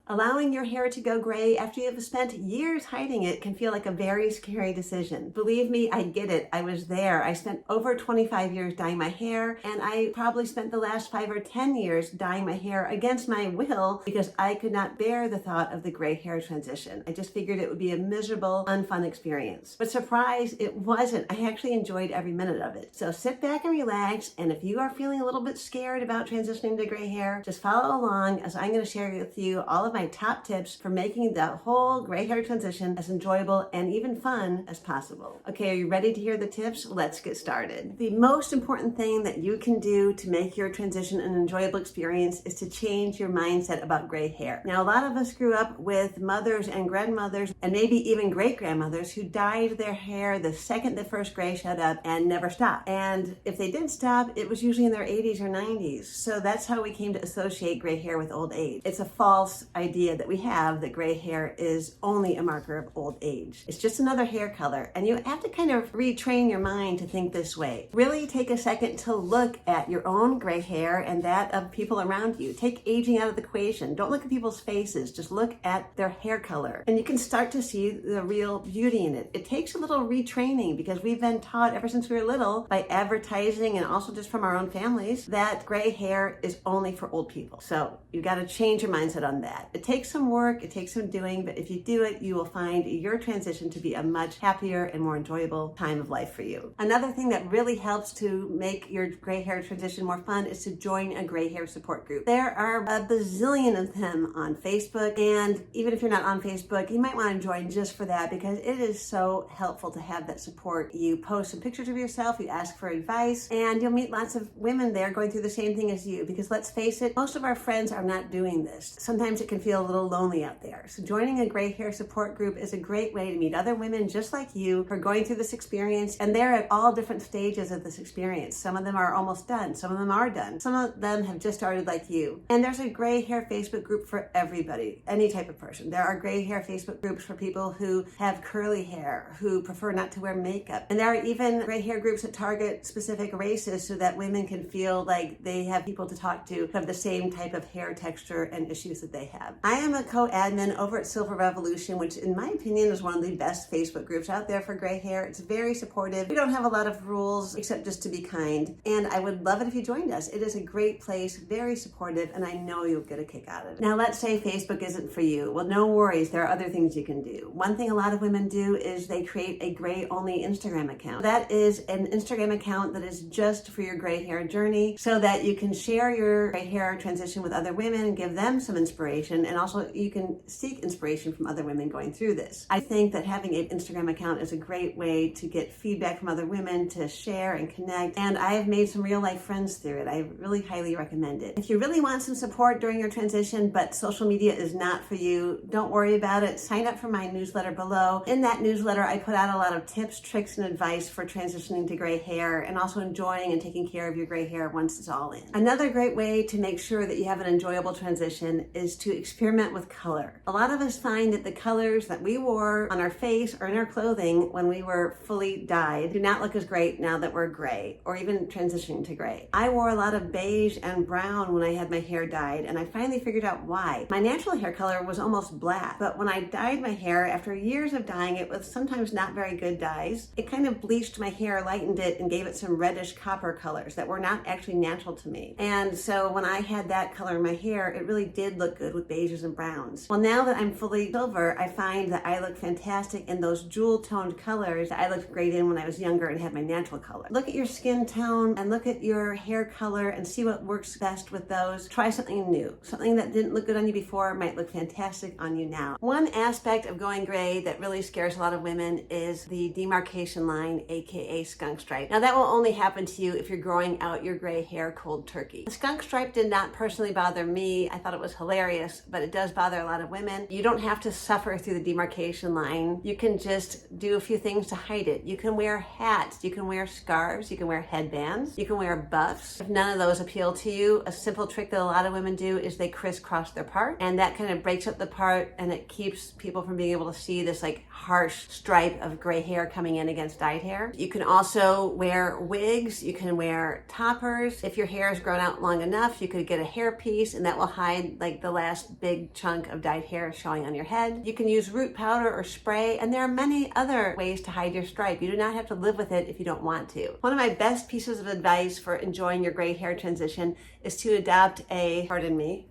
Allowing your hair to go gray after you have spent years hiding it can feel like a very scary decision. Believe me, I get it. I was there. I spent over 25 years dyeing my hair, and I probably spent the last 5 or 10 years dyeing my hair against my will because I could not bear the thought of the gray hair transition. I just figured it would be a miserable, unfun experience. But surprise, it wasn't. I actually enjoyed every minute of it. So sit back and relax, and if you are feeling a little bit scared about transitioning to gray hair, just follow along as I'm going to share with you all of my top tips for making the whole gray hair transition as enjoyable and even fun as possible. Okay, are you ready to hear the tips? Let's get started. The most important thing that you can do to make your transition an enjoyable experience is to change your mindset about gray hair. Now, a lot of us grew up with mothers and grandmothers and maybe even great-grandmothers who dyed their hair the second the first gray showed up and never stopped. And if they did stop, it was usually in their 80s or 90s. So that's how we came to associate gray hair with old age. It's a false idea that we have that gray hair is only a marker of old age. It's just another hair color, and you have to kind of retrain your mind to think this way. Really take a second to look at your own gray hair and that of people around you. Take aging out of the equation. Don't look at people's faces, just look at their hair color, and you can start to see the real beauty in it. It takes a little retraining because we've been taught ever since we were little by advertising and also just from our own families that gray hair is only for old people. So you got to change your mindset on that. It takes some work, it takes some doing, but if you do it, you will find your transition to be a much happier and more enjoyable time of life for you. Another thing that really helps to make your gray hair transition more fun is to join a gray hair support group. There are a bazillion of them on Facebook, and even if you're not on Facebook, you might want to join just for that because it is so helpful to have that support. You post some pictures of yourself, you ask for advice, and you'll meet lots of women there going through the same thing as you because let's face it, most of our friends are not doing this. Sometimes it can feel a little lonely out there. So joining a gray hair support group is a great way to meet other women just like you who are going through this experience, and they're at all different stages of this experience. Some of them are almost done. Some of them are done. Some of them have just started like you. And there's a gray hair Facebook group for everybody, any type of person. There are gray hair Facebook groups for people who have curly hair, who prefer not to wear makeup. And there are even gray hair groups that target specific races so that women can feel like they have people to talk to who have the same type of hair texture and issues that they have. I am a co-admin over at Silver Revolution, which in my opinion is one of the best Facebook groups out there for gray hair. It's very supportive. We don't have a lot of rules except just to be kind. And I would love it if you joined us. It is a great place, very supportive, and I know you'll get a kick out of it. Now, let's say Facebook isn't for you. Well, no worries. There are other things you can do. One thing a lot of women do is they create a gray-only Instagram account. That is an Instagram account that is just for your gray hair journey so that you can share your gray hair transition with other women and give them some inspiration, and also you can seek inspiration from other women going through this. I think that having an Instagram account is a great way to get feedback from other women, to share and connect, and I have made some real life friends through it. I really highly recommend it. If you really want some support during your transition but social media is not for you, don't worry about it. Sign up for my newsletter below. In that newsletter, I put out a lot of tips, tricks, and advice for transitioning to gray hair and also enjoying and taking care of your gray hair once it's all in. Another great way to make sure that you have an enjoyable transition is to experiment with color. A lot of us find that the colors that we wore on our face or in our clothing when we were fully dyed do not look as great now that we're gray or even transitioning to gray. I wore a lot of beige and brown when I had my hair dyed, and I finally figured out why. My natural hair color was almost black, but when I dyed my hair after years of dyeing it with sometimes not very good dyes, it kind of bleached my hair, lightened it, and gave it some reddish copper colors that were not actually natural to me. And so when I had that color in my hair, it really did look good with beiges and browns. Well, now that I'm fully silver, I find that I look fantastic in those jewel-toned colors that I looked great in when I was younger and had my natural color. Look at your skin tone and look at your hair color and see what works best with those. Try something new. Something that didn't look good on you before might look fantastic on you now. One aspect of going gray that really scares a lot of women is the demarcation line, aka skunk stripe. Now, that will only happen to you if you're growing out your gray hair cold turkey. The skunk stripe did not personally bother me. I thought it was hilarious, but it does bother a lot of women. You don't have to suffer through the demarcation line. You can just do a few things to hide it. You can wear hats, you can wear scarves, you can wear headbands, you can wear buffs. If none of those appeal to you, a simple trick that a lot of women do is they crisscross their part, and that kind of breaks up the part and it keeps people from being able to see this like harsh stripe of gray hair coming in against dyed hair. You can also wear wigs, you can wear toppers. If your hair has grown out long enough, you could get a hair piece and that will hide like the last big chunk of dyed hair showing on your head. You can use root powder or spray, and there are many other ways to hide your stripe. You do not have to live with it if you don't want to. One of my best pieces of advice for enjoying your gray hair transition is to adopt a, pardon me,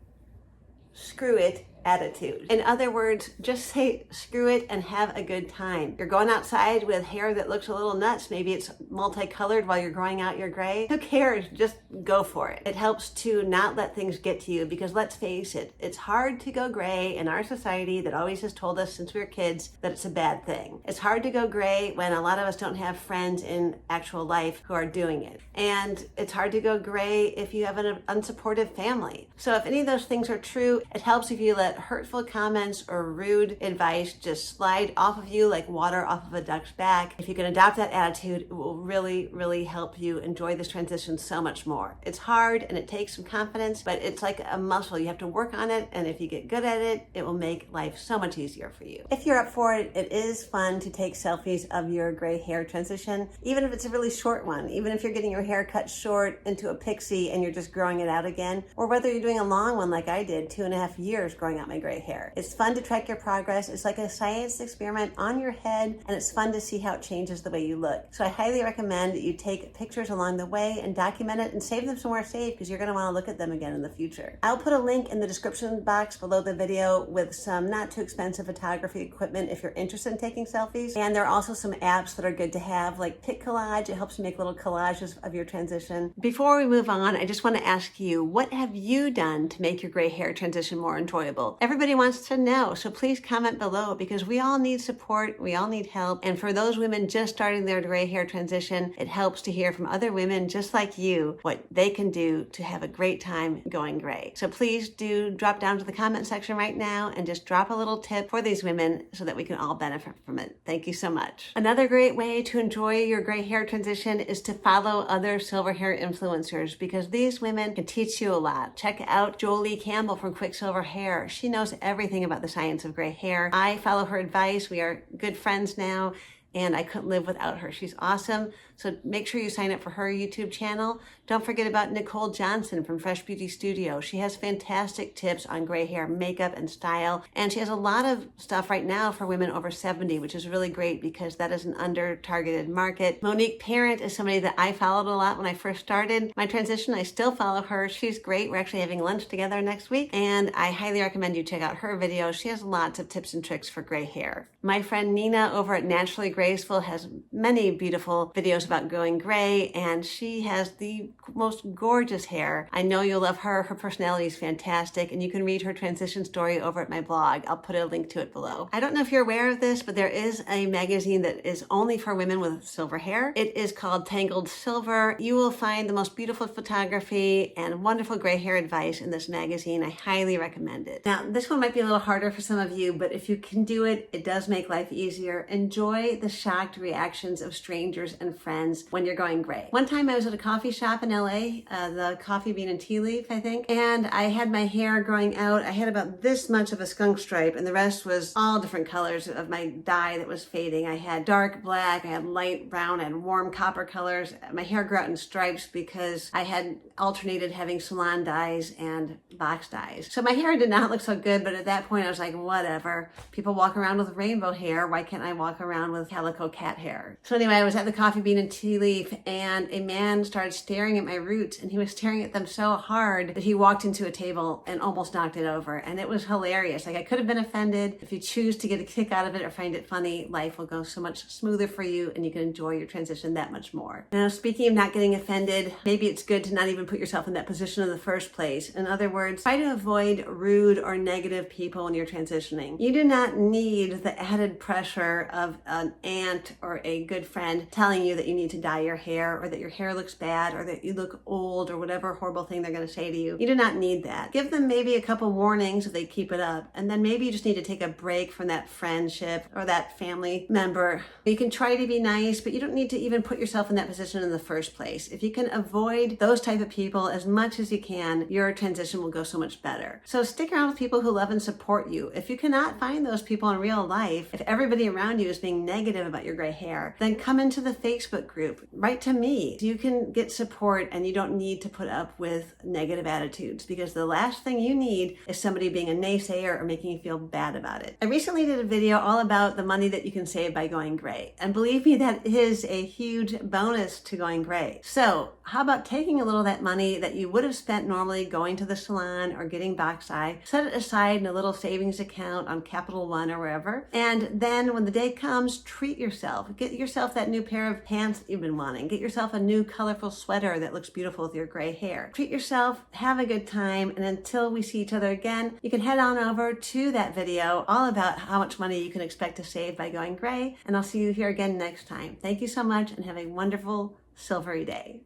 screw it attitude. In other words, just say screw it and have a good time. You're going outside with hair that looks a little nuts. Maybe it's multicolored while you're growing out your gray. Who cares? Just go for it. It helps to not let things get to you, because let's face it, it's hard to go gray in our society that always has told us since we were kids that it's a bad thing. It's hard to go gray when a lot of us don't have friends in actual life who are doing it. And it's hard to go gray if you have an unsupportive family. So if any of those things are true, it helps if you let hurtful comments or rude advice just slide off of you like water off of a duck's back. If you can adopt that attitude, it will really, really help you enjoy this transition so much more. It's hard and it takes some confidence, but it's like a muscle. You have to work on it, and if you get good at it, it will make life so much easier for you. If you're up for it, it is fun to take selfies of your gray hair transition, even if it's a really short one, even if you're getting your hair cut short into a pixie and you're just growing it out again, or whether you're doing a long one like I did, 2.5 years growing out my gray hair. It's fun to track your progress. It's like a science experiment on your head, and it's fun to see how it changes the way you look. So I highly recommend that you take pictures along the way and document it and save them somewhere safe, because you're going to want to look at them again in the future. I'll put a link in the description box below the video with some not too expensive photography equipment if you're interested in taking selfies. And there are also some apps that are good to have, like Pic Collage. It helps you make little collages of your transition. Before we move on, I just want to ask you, what have you done to make your gray hair transition more enjoyable? Everybody wants to know, so please comment below, because we all need support, we all need help, and for those women just starting their gray hair transition, it helps to hear from other women just like you what they can do to have a great time going gray. So please do drop down to the comment section right now and just drop a little tip for these women so that we can all benefit from it. Thank you so much. Another great way to enjoy your gray hair transition is to follow other silver hair influencers, because these women can teach you a lot. Check out Jolie Campbell from Quicksilver Hair. She knows everything about the science of gray hair. I follow her advice. We are good friends now, and I couldn't live without her. She's awesome. So make sure you sign up for her YouTube channel. Don't forget about Nicole Johnson from Fresh Beauty Studio. She has fantastic tips on gray hair makeup and style. And she has a lot of stuff right now for women over 70, which is really great because that is an under-targeted market. Monique Parent is somebody that I followed a lot when I first started my transition. I still follow her. She's great. We're actually having lunch together next week, and I highly recommend you check out her videos. She has lots of tips and tricks for gray hair. My friend Nina over at Naturally Graceful has many beautiful videos about going gray, and she has the most gorgeous hair. I know you'll love her. Her personality is fantastic, and you can read her transition story over at my blog. I'll put a link to it below. I don't know if you're aware of this, but there is a magazine that is only for women with silver hair. It is called Tangled Silver. You will find the most beautiful photography and wonderful gray hair advice in this magazine. I highly recommend it. Now, this one might be a little harder for some of you, but if you can do it, it does make life easier. Enjoy the shocked reactions of strangers and friends when you're going gray. One time I was at a coffee shop in LA, the Coffee Bean and Tea Leaf, I think, and I had my hair growing out. I had about this much of a skunk stripe, and the rest was all different colors of my dye that was fading. I had dark black, I had light brown, and warm copper colors. My hair grew out in stripes because I had alternated having salon dyes and box dyes. So my hair did not look so good, but at that point I was like, whatever. People walk around with rainbow hair. Why can't I walk around with calico cat hair? So anyway, I was at the Coffee Bean and Tea Leaf, and a man started staring at my roots, and he was staring at them so hard that he walked into a table and almost knocked it over. And it was hilarious. Like, I could have been offended. If you choose to get a kick out of it or find it funny, life will go so much smoother for you, and you can enjoy your transition that much more. Now, speaking of not getting offended, maybe it's good to not even put yourself in that position in the first place. In other words, try to avoid rude or negative people when you're transitioning. You do not need the added pressure of an aunt or a good friend telling you that you need to dye your hair, or that your hair looks bad, or that you look old, or whatever horrible thing they're going to say to you. You do not need that. Give them maybe a couple warnings if they keep it up, and then maybe you just need to take a break from that friendship or that family member. You can try to be nice, but you don't need to even put yourself in that position in the first place. If you can avoid those type of people as much as you can, your transition will go so much better. So stick around with people who love and support you. If you cannot find those people in real life, if everybody around you is being negative about your gray hair, then come into the Facebook Facebook group. Write to me. You can get support and you don't need to put up with negative attitudes, because the last thing you need is somebody being a naysayer or making you feel bad about it. I recently did a video all about the money that you can save by going gray. And believe me, that is a huge bonus to going gray. So how about taking a little of that money that you would have spent normally going to the salon or getting box eye, set it aside in a little savings account on Capital One or wherever. And then when the day comes, treat yourself. Get yourself that new pair of pants that you've been wanting. Get yourself a new colorful sweater that looks beautiful with your gray hair. Treat yourself, have a good time, and until we see each other again, you can head on over to that video all about how much money you can expect to save by going gray, and I'll see you here again next time. Thank you so much and have a wonderful silvery day.